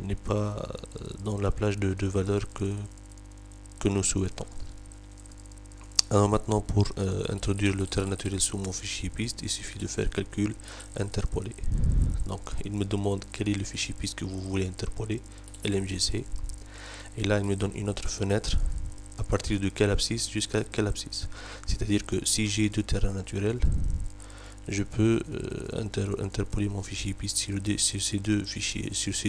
n'est pas dans la plage de valeurs que nous souhaitons. Alors maintenant, pour introduire le terrain naturel sur mon fichier piste, il suffit de faire calcul interpolé. Donc il me demande quel est le fichier piste que vous voulez interpoler, LMGC. Et là, il me donne une autre fenêtre à partir de quelle abscisse jusqu'à quelle abscisse. C'est-à-dire que si j'ai deux terrains naturels, je peux interpoler mon fichier piste sur ces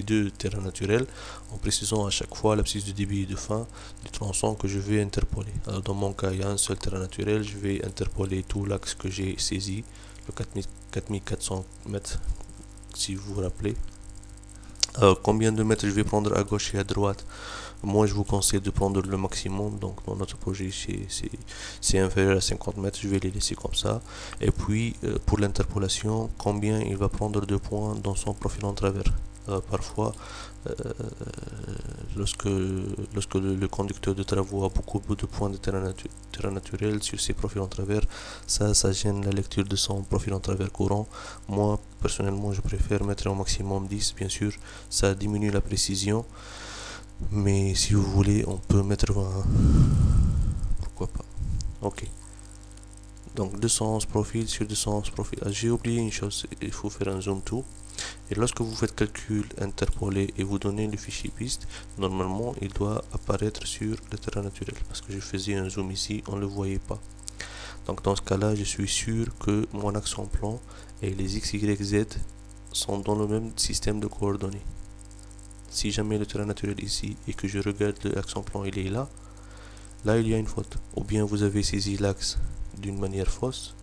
deux terrains naturels, en précisant à chaque fois l'abscisse de début et de fin du tronçon que je vais interpoler. Alors dans mon cas, il y a un seul terrain naturel, je vais interpoler tout l'axe que j'ai saisi, le 4400 mètres, si vous vous rappelez. Alors, combien de mètres je vais prendre à gauche et à droite? Moi, je vous conseille de prendre le maximum. Donc, dans notre projet, c'est inférieur à 50 mètres. Je vais les laisser comme ça. Et puis, pour l'interpolation, combien il va prendre de points dans son profil en travers? Parfois, euh, lorsque le conducteur de travaux a beaucoup de points de terrain naturel sur ses profils en travers, ça gêne la lecture de son profil en travers courant. Moi, personnellement, je préfère mettre au maximum 10, bien sûr. Ça diminue la précision. Mais si vous voulez, on peut mettre 20. Pourquoi pas? Ok. Donc 211 profils sur 211 profils. Ah, j'ai oublié une chose, il faut faire un zoom to. Et lorsque vous faites calcul interpolé et vous donnez le fichier piste, normalement il doit apparaître sur le terrain naturel. Parce que je faisais un zoom ici, on ne le voyait pas. Donc dans ce cas-là, je suis sûr que mon axe en plan et les X, Y, Z sont dans le même système de coordonnées. Si jamais le terrain naturel ici et que je regarde l'axe en plan, il est là, là il y a une faute. Ou bien vous avez saisi l'axe d'une manière fausse,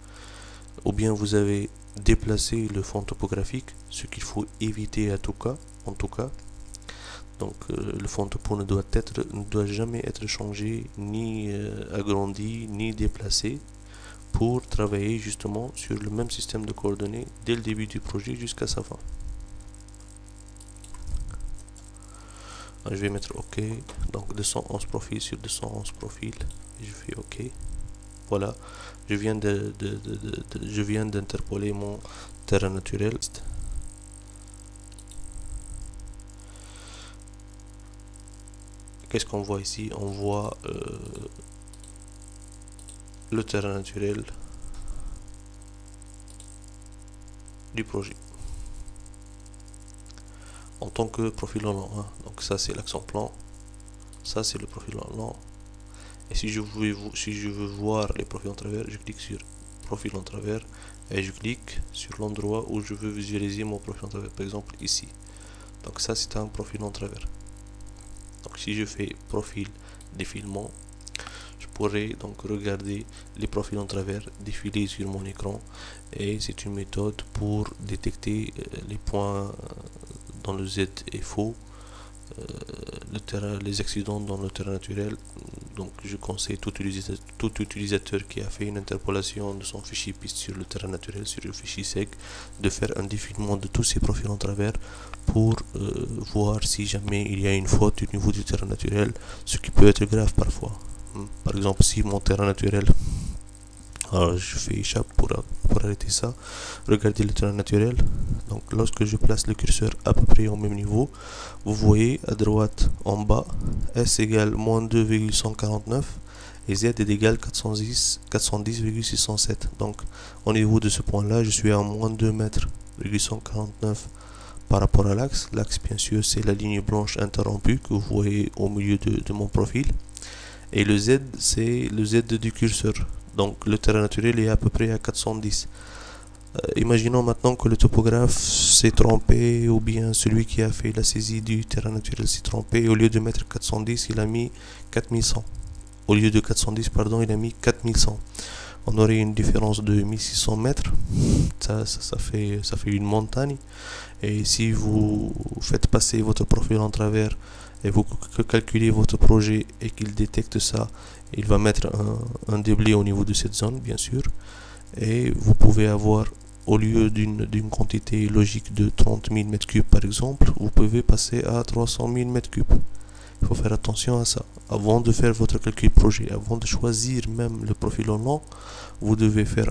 ou bien vous avez déplacé le fond topographique, ce qu'il faut éviter en tout cas. Donc le fond topo ne doit jamais être changé, ni agrandi, ni déplacé, pour travailler justement sur le même système de coordonnées dès le début du projet jusqu'à sa fin. Je vais mettre OK, donc 211 profils sur 211 profils, et je fais OK. Voilà, je viens d'interpoler mon terrain naturel. Qu'est-ce qu'on voit ici? On voit le terrain naturel du projet en tant que profil en long. Donc ça c'est l'axe en plan, ça c'est le profil en long. Et si je veux voir les profils en travers, je clique sur profil en travers et je clique sur l'endroit où je veux visualiser mon profil en travers, par exemple ici. Donc ça c'est un profil en travers. Donc si je fais profil défilement, je pourrais donc regarder les profils en travers défiler sur mon écran, et c'est une méthode pour détecter les points dans le Z est faux, les accidents dans le terrain naturel. Donc je conseille tout utilisateur qui a fait une interpolation de son fichier piste sur le terrain naturel, sur le fichier sec, de faire un défilement de tous ces profils en travers pour voir si jamais il y a une faute au niveau du terrain naturel, ce qui peut être grave parfois. Par exemple, si mon terrain naturel, alors je fais échappe pour arrêter ça. Regardez le terrain naturel. Donc lorsque je place le curseur à peu près au même niveau, vous voyez à droite en bas S égale moins 2,149 et Z est égal 410,607. Donc au niveau de ce point là, je suis à moins 2 mètres 149 par rapport à l'axe. L'axe, bien sûr, c'est la ligne blanche interrompue que vous voyez au milieu de mon profil. Et le Z, c'est le Z du curseur. Donc le terrain naturel est à peu près à 410. Imaginons maintenant que le topographe s'est trompé, ou bien celui qui a fait la saisie du terrain naturel s'est trompé, et au lieu de mettre 410, il a mis 4100. Au lieu de 410, pardon, il a mis 4100. On aurait une différence de 1600 mètres. Ça fait une montagne. Et si vous faites passer votre profil en travers et vous calculez votre projet et qu'il détecte ça, il va mettre un déblai au niveau de cette zone, bien sûr. Et vous pouvez avoir, au lieu d'une quantité logique de 30 000 m3 par exemple, vous pouvez passer à 300 000 m3. Il faut faire attention à ça. Avant de faire votre calcul projet, avant de choisir même le profil en long, vous devez faire